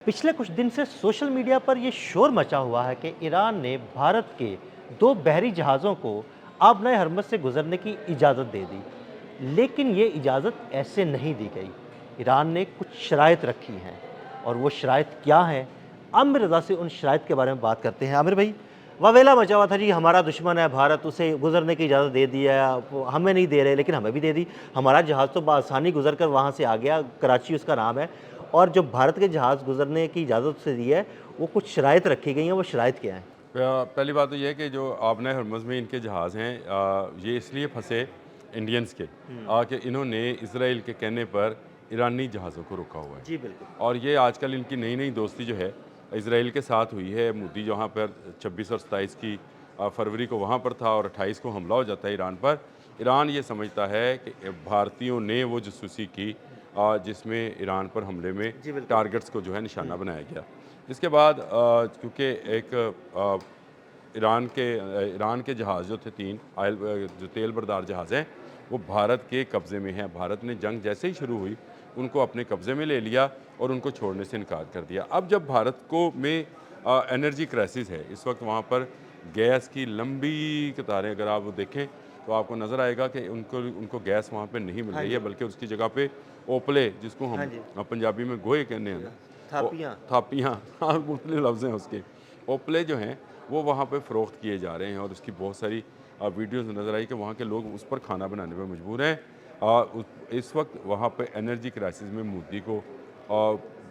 पिछले कुछ दिन से सोशल मीडिया पर यह शोर मचा हुआ है कि ईरान ने भारत के दो बहरी जहाज़ों को आब नए हरमज़ से गुजरने की इजाज़त दे दी, लेकिन ये इजाज़त ऐसे नहीं दी गई। ईरान ने कुछ शराइत रखी हैं और वो शराइत क्या हैं? आमिर रज़ा से उन शराइत के बारे में बात करते हैं। आमिर भाई, वावेला मचा हुआ था जी, हमारा दुश्मन है भारत, उसे गुजरने की इजाज़त दे दी है, वो हमें नहीं दे रहे लेकिन हमें भी दे दी। हमारा जहाज़ तो बआसानी गुजर कर वहाँ से आ गया, कराची उसका नाम है। और जो भारत के जहाज़ गुजरने की इजाज़त से दी है, वो कुछ शराइत रखी गई हैं, वो शराइत क्या हैं? पहली बात तो ये है कि जो आबना हरमज़ में इनके जहाज़ हैं, ये इसलिए फंसे इंडियंस के कि इन्होंने इसराइल के कहने पर ईरानी जहाज़ों को रोका हुआ है। जी, बिल्कुल। और ये आजकल इनकी नई नई दोस्ती जो है इसराइल के साथ हुई है। मोदी जहाँ पर 26 और 27 की फरवरी को वहाँ पर था और 28 को हमला हो जाता है ईरान पर। ईरान ये समझता है कि भारतीयों ने वो जासूसी की जिसमें ईरान पर हमले में जी, बिल्कुल। टारगेट्स को जो है निशाना बनाया गया। इसके बाद क्योंकि एक ईरान के जहाज़ जो थे 3 जो तेल बरदार जहाज़ हैं, वो भारत के कब्ज़े में हैं। भारत ने जंग जैसे ही शुरू हुई उनको अपने कब्ज़े में ले लिया और उनको छोड़ने से इनकार कर दिया। अब जब भारत को में एनर्जी क्राइसिस है, इस वक्त वहाँ पर गैस की लंबी कतारें अगर आप वो देखें तो आपको नज़र आएगा कि उनको उनको गैस वहाँ पे नहीं मिल हाँ रही जी। है, बल्कि उसकी जगह पे ओपले, जिसको हाँ हम जी। पंजाबी में गोए कहते हैं ना, वो थापियाँ। थापियाँ हाँ, मुख्तलिफ लफ्ज़ हैं उसके। ओपले जो हैं वो वहाँ पे फ़रोख्त किए जा रहे हैं और उसकी बहुत सारी वीडियोज़ नज़र आई कि वहाँ के लोग उस पर खाना बनाने पर मजबूर हैं। इस वक्त वहाँ पे एनर्जी क्राइसिस में मोदी को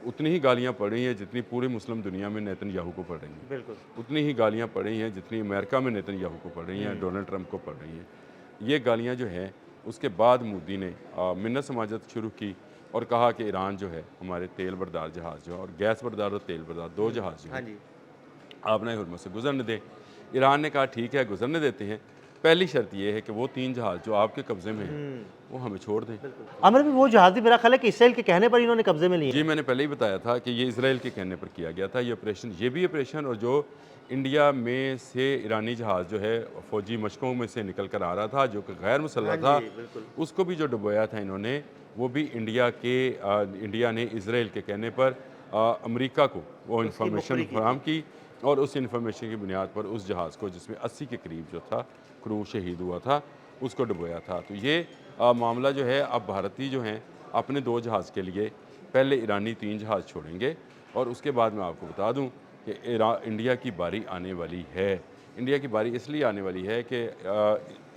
उतनी ही गालियाँ पड़ रही हैं जितनी पूरी मुस्लिम दुनिया में नेतन्याहू को पड़ रही हैं। बिल्कुल। उतनी ही गालियाँ पड़ रही हैं जितनी अमेरिका में नेतन्याहू को पड़ रही हैं, डोनाल्ड ट्रंप को पड़ रही हैं। ये गालियाँ जो हैं उसके बाद मोदी ने मिन्नत समाजत शुरू की और कहा कि ईरान जो है हमारे तेल बरदार जहाज़ जो है और गैस बरदार और तेल बरदार 2 जहाज़ जो हाँ हैं जी। आपने हुर्मुज़ से गुजरने दें। ईरान ने कहा ठीक है गुजरने देते हैं। पहली शर्त ये है कि वो 3 जहाज़ जो आपके कब्ज़े में हैं, वो हमें छोड़ दें। बिल्कुल। आमिर भाई, वो जहाज़ भी मेरा ख़्याल है कि इसराइल के कहने पर इन्होंने कब्ज़े में लिए जी, हैं। मैंने पहले ही बताया था कि ये इज़राइल के कहने पर किया गया था ये ऑपरेशन। ये भी ऑपरेशन और जो इंडिया में से ईरानी जहाज़ जो है फ़ौजी मशकों में से निकल कर आ रहा था, जो कि गैर हाँ मुसल्लह था, जी, बिल्कुल। उसको भी जो डुबोया था इन्होंने, वो भी इंडिया ने इज़राइल के कहने पर अमेरिका को वो उसकी इन्फॉर्मेशन मुखबरी की फराहम थी। की और उस इन्फॉर्मेशन की बुनियाद पर उस जहाज़ को जिसमें 80 के करीब जो था क्रू शहीद हुआ था, उसको डुबोया था। तो ये मामला जो है अब भारतीय जो हैं अपने 2 जहाज़ के लिए पहले ईरानी 3 जहाज़ छोड़ेंगे और उसके बाद मैं आपको बता दूं कि इंडिया की बारी आने वाली है। इंडिया की बारी इसलिए आने वाली है कि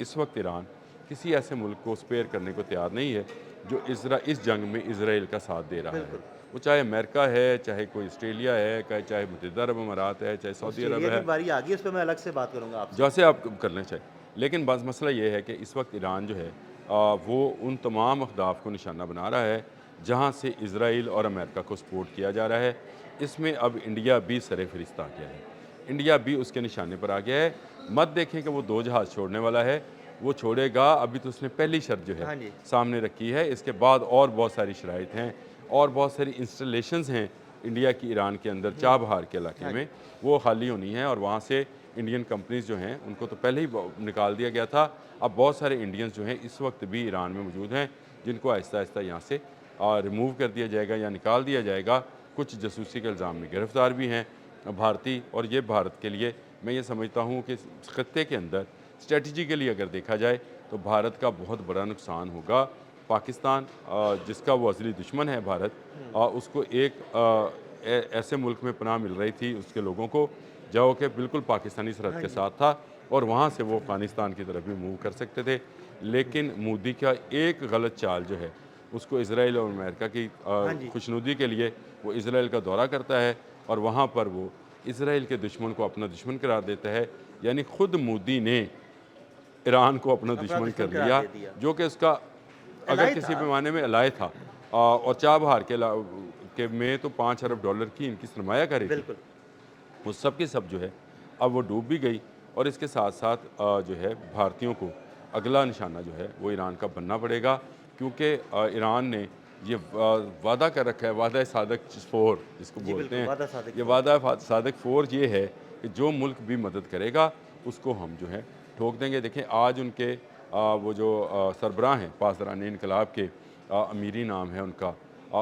इस वक्त ईरान किसी ऐसे मुल्क को स्पेयर करने को तैयार नहीं है जो इस जंग में इसराइल का साथ दे रहा है। बिल्कुल। वो चाहे अमेरिका है, चाहे कोई ऑस्ट्रेलिया है, चाहे मुत्तहिदा अरब अमारात है, चाहे सऊदी अरब ऑस्ट्रेलिया की है, बारी आ गई, उस पे मैं अलग से बात करूँगा आपसे। जैसे आप करना चाहें। लेकिन बस मसला ये है कि इस वक्त ईरान जो है वो उन तमाम अहदाफ को निशाना बना रहा है जहाँ से इसराइल और अमेरिका को सपोर्ट किया जा रहा है। इसमें अब इंडिया भी सर-ए-फ़हरिस्त आ गया है। इंडिया भी उसके निशाने पर आ गया है। मत देखें कि वो 2 जहाज़ छोड़ने वाला है, वो छोड़ेगा। अभी तो उसने पहली शर्त जो है हाँ जी। सामने रखी है। इसके बाद और बहुत सारी शराइत हैं और बहुत सारी इंस्टॉलेशंस हैं इंडिया की ईरान के अंदर चाबहार के इलाके हाँ जी। में, वो खाली होनी है और वहाँ से इंडियन कंपनीज़ जो हैं उनको तो पहले ही निकाल दिया गया था। अब बहुत सारे इंडियंस जो हैं इस वक्त भी ईरान में मौजूद हैं जिनको आहिस्ता-आहिस्ता यहाँ से रिमूव कर दिया जाएगा या निकाल दिया जाएगा। कुछ जासूसी के इल्ज़ाम में गिरफ़्तार भी हैं भारतीय। और ये भारत के लिए मैं ये समझता हूँ कि इस खत्ते के अंदर स्ट्रेटजिकली अगर देखा जाए तो भारत का बहुत बड़ा नुकसान होगा। पाकिस्तान जिसका वो असली दुश्मन है भारत, उसको एक ऐसे मुल्क में पनाह मिल रही थी उसके लोगों को जो कि बिल्कुल पाकिस्तानी सरहद हाँ के जी। साथ था और वहाँ से वो अफ़गानिस्तान की तरफ भी मूव कर सकते थे। लेकिन मोदी का एक गलत चाल जो है उसको इसराइल और अमेरिका की हाँ जी। खुशनुदी के लिए वो इसराइल का दौरा करता है और वहाँ पर वो इसराइल के दुश्मन को अपना दुश्मन करार देता है। यानी खुद मोदी ने ईरान को अपना अपना दुश्मन दुश्मन कर करार लिया, दे दिया। जो कि उसका अगर एलाई किसी था। पैमाने में अलाय था। और चाबहार के में तो $5 अरब की इनकी सरमायाकारी थी। बिल्कुल। वो सब की सब जो है अब वो डूब भी गई और इसके साथ साथ जो है भारतीयों को अगला निशाना जो है वो ईरान का बनना पड़ेगा। क्योंकि ईरान ने ये वादा कर रखा है, वादा सादक 4 जिसको जी, बोलते बिल्कुल, हैं। वादा सादिक ये 4। वादा सादक 4 ये है कि जो मुल्क भी मदद करेगा उसको हम जो है ठोक देंगे। देखें आज उनके वो जो सरबराह हैं पासदारान इनकलाब के, अमीरी नाम है उनका,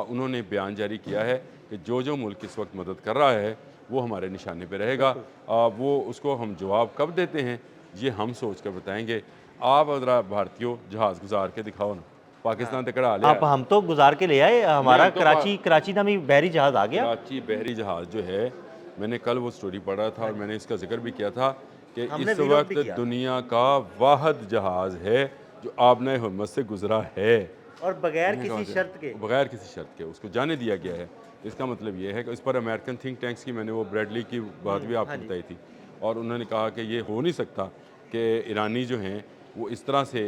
उन्होंने बयान जारी किया है कि जो मुल्क इस वक्त मदद कर रहा है वो हमारे निशाने पे रहेगा। वो उसको हम जवाब कब देते हैं ये हम सोच कर बताएंगे। आप ज़रा भारतीयों जहाज़ गुजार के दिखाओ ना, पाकिस्तान ते कड़ा लिया। आप हम तो गुजार के ले आए, हमारा हम तो कराची नामी बहरी जहाज़ आ गया। कराची बहरी जहाज़ जो है, मैंने कल वो स्टोरी पढ़ा था और मैंने इसका जिक्र भी किया था कि हमने इस वीलॉग भी वक्त किया दुनिया का वाहिद जहाज़ है जो आबना हुर्मत से गुजरा है। और बगैर दुनिया किसी का शर्त के। बगैर किसी शर्त के उसको जाने दिया गया है। इसका मतलब ये है कि इस पर अमेरिकन थिंक टैंक्स की मैंने वो ब्रैडली की बात भी हाँ आपको जी। बताई थी और उन्होंने कहा कि ये हो नहीं सकता कि ईरानी जो हैं वो इस तरह से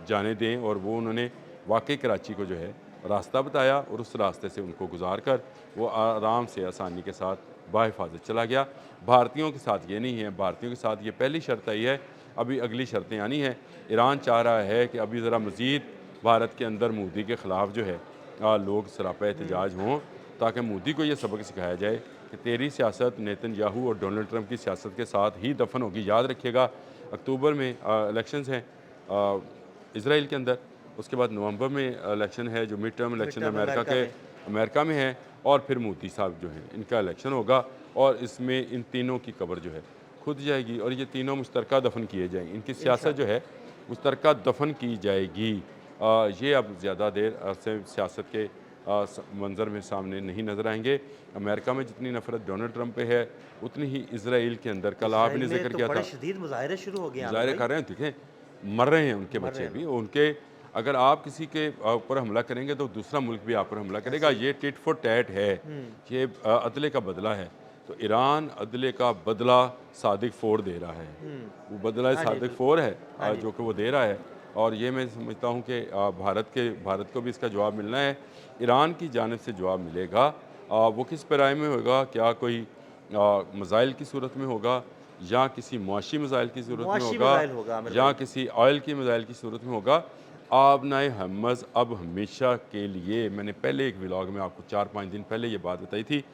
जाने दें, और वो उन्होंने वाकई कराची को जो है रास्ता बताया और उस रास्ते से उनको गुजार कर वो आराम से आसानी के साथ बाहिफाजत चला गया। भारतीयों के साथ ये नहीं है, भारतीयों के साथ ये पहली शर्त आई है, अभी अगली शर्तें आनी हैं। ईरान चाह रहा है कि अभी ज़रा मज़ीद भारत के अंदर मोदी के ख़िलाफ़ जो है लोग सरापा एहतजाज हों, ताकि मोदी को ये सबक सिखाया जाए कि तेरी सियासत नेतन्याहू और डोनाल्ड ट्रंप की सियासत के साथ ही दफन होगी। याद रखिएगा अक्टूबर में इलेक्शंस हैं इसराइल के अंदर, उसके बाद नवंबर में इलेक्शन है जो mid term election term America में है, और फिर मोदी साहब जो हैं इनका इलेक्शन होगा और इसमें इन तीनों की कब्र जो है खुद जाएगी और ये तीनों मुश्तरका दफन किए जाएंगे। इनकी सियासत जो है मुश्तरका दफन की जाएगी। ये अब ज़्यादा देर से सियासत के मंजर में सामने नहीं नज़र आएंगे। अमेरिका में जितनी नफरत डोनाल्ड ट्रंप पे है उतनी ही इसराइल के अंदर कल आपने इसराइल में जिक्र तो किया बड़े था, शदीद मुजाहरे शुरू हो गए हैं मुजाहरे आमिर कर रहे हैं, देखें मर रहे हैं उनके मर बच्चे रहे भी, उनके अगर आप किसी के ऊपर हमला करेंगे तो दूसरा मुल्क भी आप पर हमला करेगा। ये टिट फॉर टैट है, ये अदले का बदला है। तो ईरान अदले का बदला सादिक फोर दे रहा है, वो बदला हाँ जी, सादिक फोर है हाँ जी। जो कि वो दे रहा है। और ये मैं समझता हूँ कि भारत को भी इसका जवाब मिलना है, ईरान की जानिब से जवाब मिलेगा। वो किस पैराए में होगा, क्या कोई मज़ाइल की सूरत में होगा या किसी मुआशी मज़ाइल की सूरत में मुआशी होगा मज़ाइल होगा आमिर या भाई। किसी ऑयल की मज़ाइल की सूरत में होगा। आबनाए हम्मज़ अब हमेशा के लिए, मैंने पहले एक व्लॉग में आपको 4-5 दिन पहले ये बात बताई थी,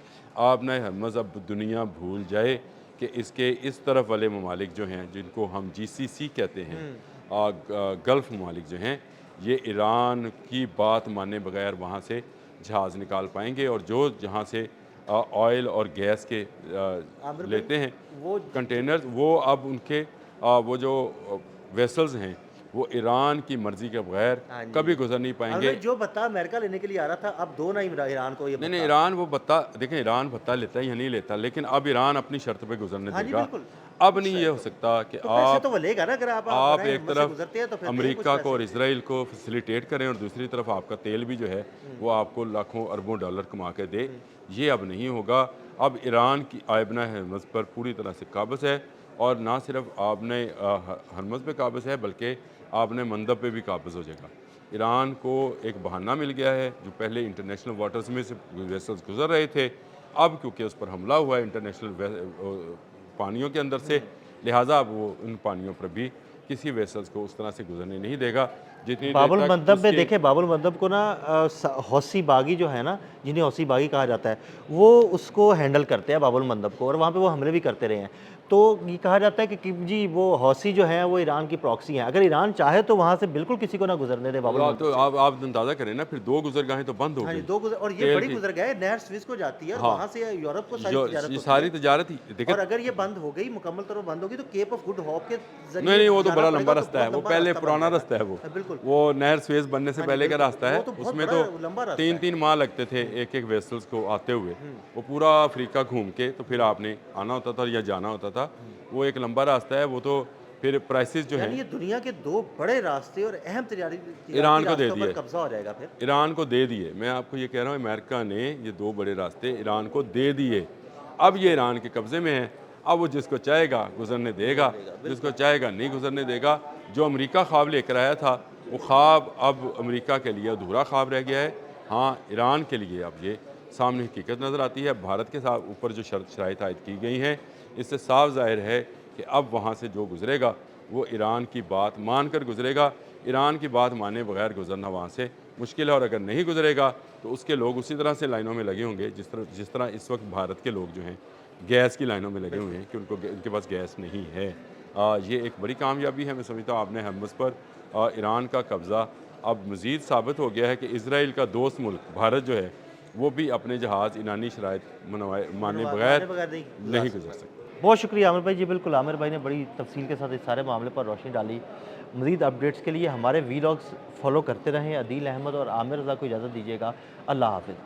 आबनाए हम्मज़ अब दुनिया भूल जाए कि इसके इस तरफ वाले ममालिक जो हैं जिनको हम GCC कहते हैं, गल्फ़ ममालिक जो हैं, ये ईरान की बात माने बगैर वहाँ से जहाज़ निकाल पाएंगे और जो जहाँ से ऑयल और गैस के आमिर भाई, लेते हैं वो कंटेनर्स, वो अब उनके वो जो वेसल्स हैं वो ईरान की मर्ज़ी के बगैर हाँ जी। कभी गुजर नहीं आमिर पाएंगे। भाई, जो बता अमेरिका लेने के लिए आ रहा था, अब दो ना ईरान को ये नहीं नहीं, बता। ईरान वो बत्ता देखें, ईरान भत्ता लेता है या नहीं लेता, लेकिन अब ईरान अपनी शर्त पे गुजरने हाँ जी, देगा। बिल्कुल। अब नहीं ये हो सकता कि तो पैसे तो आप वो लेगा ना, अगर आप आप बनाए एक हिम्मत से तरफ गुजरते हैं तो फिर दें कुछ अमेरिका को और पैसे। इसराइल को फैसिलिटेट करें और दूसरी तरफ आपका तेल भी जो है वो आपको लाखों अरबों डॉलर कमा के दे। ये अब नहीं होगा। अब ईरान की आबना हरमज़ पर पूरी तरह से काबज़ है, और ना सिर्फ आबने हरमज़ पे काबज़ है बल्कि आबने मंदब पे भी काबज़ हो जाएगा। ईरान को एक बहाना मिल गया है, जो पहले इंटरनेशनल वाटर्स में से वेसल्स गुजर रहे थे, अब क्योंकि उस पर हमला हुआ है इंटरनेशनल पानियों के अंदर से, लिहाजा अब वो उन पानियों पर भी किसी वेसल्स को उस तरह से गुजरने नहीं देगा जितनी देर बाबुल तक मंदब में उसके देखें, बाबुल मंदब को ना हौसी बागी जो है ना, जिन्हें हौसी बागी कहा जाता है, वो उसको हैंडल करते हैं बाबुल मंदब को, और वहाँ पे वो हमले भी करते रहे हैं। तो ये कहा जाता है कि जी वो हौसी जो है वो ईरान की प्रॉक्सी हैं। अगर ईरान चाहे तो वहाँ से बिल्कुल किसी को ना गुजरने दे बाबुल मंदब तो से। आप अंदाज़ा करें ना, फिर 2 गुजरगाहें तो बंद हो हाँ जी, गई दो गुजर, और ये तेल बड़ी की। गुजरगाह नहर स्विस को जाती है और हाँ, वहाँ से यूरोप को सारी जो तिजारत ये होती सारी है। तजारत ही देखिए। और अगर ये बंद हो गई मुकम्मल तौर पर बंद होगी तो केप ऑफ गुड होप के जरिए नहीं नहीं, वो तो जाना बड़ा पड़ेगा, लंबा तो रास्ता है, बहुत वो लंबा पहले रास्ता बन पुराना जाएगा। रास्ता है वो। हाँ, बिल्कुल। वो नहर स्वेज बनने से हाँ जी, पहले का बिल्कुल। रास्ता है, वो तो बहुत उसमें बड़ा तो लंबा रास्ता 3-3 माह लगते थे एक वेसल्स को आते हुए। वो पूरा अफ्रीका घूम के तो फिर आपने आना होता था या जाना होता था। वो एक लंबा रास्ता है, वो तो फिर प्राइसेस जो यानी हैं ये दुनिया के दो बड़े रास्ते और अहम तिजारती ईरान को दे रास्तों पर दिए, कब्जा हो जाएगा फिर। ईरान को दे दिए। मैं आपको ये कह रहा हूँ, अमेरिका ने ये 2 बड़े रास्ते ईरान को दे दिए। अब ये ईरान के कब्ज़े में है। अब वो जिसको चाहेगा गुजरने देगा, जिसको चाहेगा नहीं गुजरने देगा। जो अमेरिका ख्वाब लेकर आया था वो ख्वाब अब अमेरिका के लिए अधूरा ख्वाब रह गया है। हाँ, ईरान के लिए अब ये सामने हकीकत नज़र आती है। भारत के साथ ऊपर जो शराइत आयद की गई हैं, इससे साफ ज़ाहिर है कि अब वहाँ से जो गुजरेगा वो ईरान की बात मान कर गुजरेगा। ईरान की बात माने बगैर गुजरना वहाँ से मुश्किल है, और अगर नहीं गुजरेगा तो उसके लोग उसी तरह से लाइनों में लगे होंगे जिस तरह इस वक्त भारत के लोग जो हैं गैस की लाइनों में लगे हुए हैं कि उनके पास गैस नहीं है। ये एक बड़ी कामयाबी है। मैं समझता हूँ आपने हरमुज़ पर ईरान का कब्ज़ा अब मज़ीद साबित हो गया है कि इसराइल का दोस्त मुल्क भारत जो है वो भी अपने जहाज़ ईरानी शराइत माने माने बगैर बगैर नहीं गुजर सकते। बहुत शुक्रिया आमिर भाई जी। बिल्कुल, आमिर भाई ने बड़ी तफसील के साथ इस सारे मामले पर रोशनी डाली। मज़ीद अपडेट्स के लिए हमारे वीलॉग्स फॉलो करते रहें। अदील अहमद और आमिर रज़ा को इजाज़त दीजिएगा। अल्लाह हाफ़िज़।